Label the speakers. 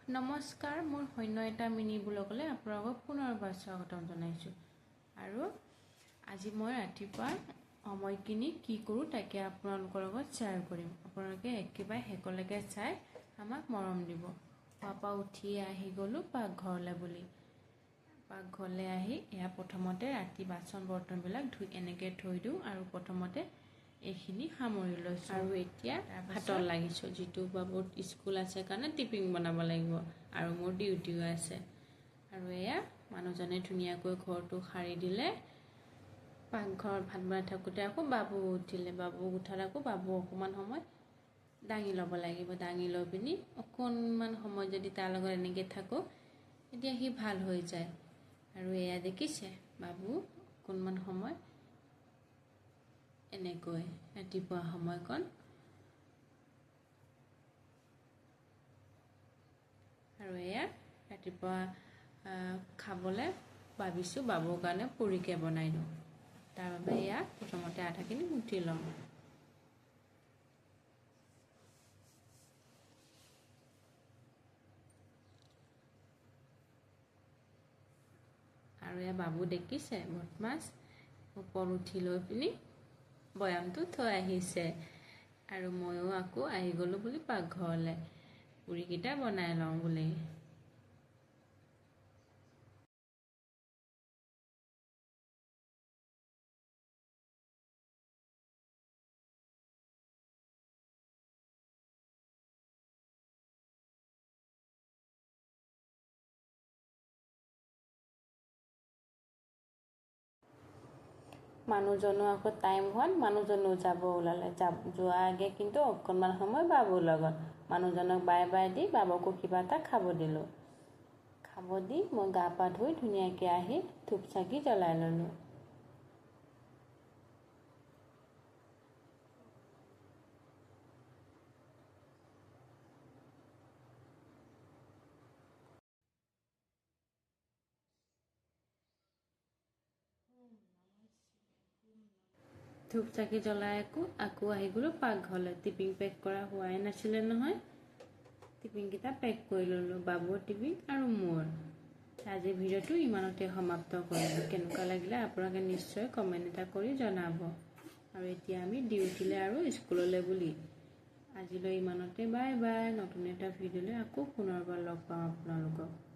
Speaker 1: নমস্কাৰ, মোৰ শূন্য এটা মিনি ব্লগলৈ আপোনালোকক পুনৰবাৰ স্বাগতম জনাইছোঁ। আৰু আজি মই ৰাতিপুৱা সময়খিনি কি কৰোঁ তাকে আপোনালোকৰ লগত শ্বেয়াৰ কৰিম। আপোনালোকে একেবাৰে শেষলৈকে চাই আমাক মৰম দিব। শুৱাৰ পৰা উঠি আহি গ'লোঁ পাকঘৰলৈ বুলি। পাকঘৰলৈ আহি এয়া প্ৰথমতে ৰাতি বাচন বৰ্তনবিলাক এনেকৈ থৈ দিওঁ আৰু প্ৰথমতে এইখিনি সামৰি লৈছোঁ। আৰু এতিয়া ভাতত লাগিছোঁ, যিটো বাবুৰ স্কুল আছে কাৰণে টিফিন বনাব লাগিব আৰু মোৰ ডিউটিও আছে। আৰু এয়া মানুহজনে ধুনীয়াকৈ ঘৰটো সাৰি দিলে। পাকঘৰত ভাত বনাই থাকোঁতে আকৌ বাবু উঠিলে। বাবু উঠাত আকৌ বাবু অকণমান সময় দাঙি ল'ব লাগিব। দাঙি লৈ পিনি অকণমান সময় যদি তাৰ লগত এনেকৈ থাকোঁ তেতিয়া সি ভাল হৈ যায়। আৰু এয়া দেখিছে বাবু অকণমান সময় এনেকৈ ৰাতিপুৱা সময়কণ। আৰু এয়া ৰাতিপুৱা খাবলৈ ভাবিছোঁ বাবুৰ কাৰণে পুৰিকে বনাই দিওঁ। তাৰ বাবে এয়া প্ৰথমতে আটাখিনি মুঠি ল'ম। আৰু এয়া বাবু দেখিছে বদমাছ, ওপৰত উঠি লৈ পিনি বৈয়ামটো থৈ আহিছে। আৰু ময়ো আকৌ আহি গ'লোঁ বুলি পাকঘৰলৈ পুৰিকেইটা বনাই লওঁ বুলি। মানুহজনো আকৌ টাইম হোৱাত মানুহজনো যাব ওলালে। যোৱাৰ আগে কিন্তু অকণমান সময় বাবুৰ লগত মানুহজনক বাই বাই দি বাবুকো কিবা এটা খাব দিলোঁ। খাব দি মই গা পা ধুই ধুনীয়াকৈ আহি ধূপ চাকি জ্বলাই ল'লোঁ। ধূপ চাকি জ্বলাই আকৌ আহি গ'লোঁ পাকঘৰলৈ। টিফিন পেক কৰা হোৱাই নাছিলে নহয়। টিফিনকেইটা পেক কৰি ল'লোঁ, বাবুৰ টিফিন আৰু মোৰ। আজিৰ ভিডিঅ'টো ইমানতে সমাপ্ত কৰিলোঁ। কেনেকুৱা লাগিলে আপোনালোকে নিশ্চয় কমেণ্ট এটা কৰি জনাব। আৰু এতিয়া আমি ডিউটিলৈ আৰু স্কুললৈ বুলি আজিলৈ ইমানতে বাই বাই। নতুন এটা ভিডিঅ'লৈ আকৌ পুনৰবাৰ লগ পাম আপোনালোকক।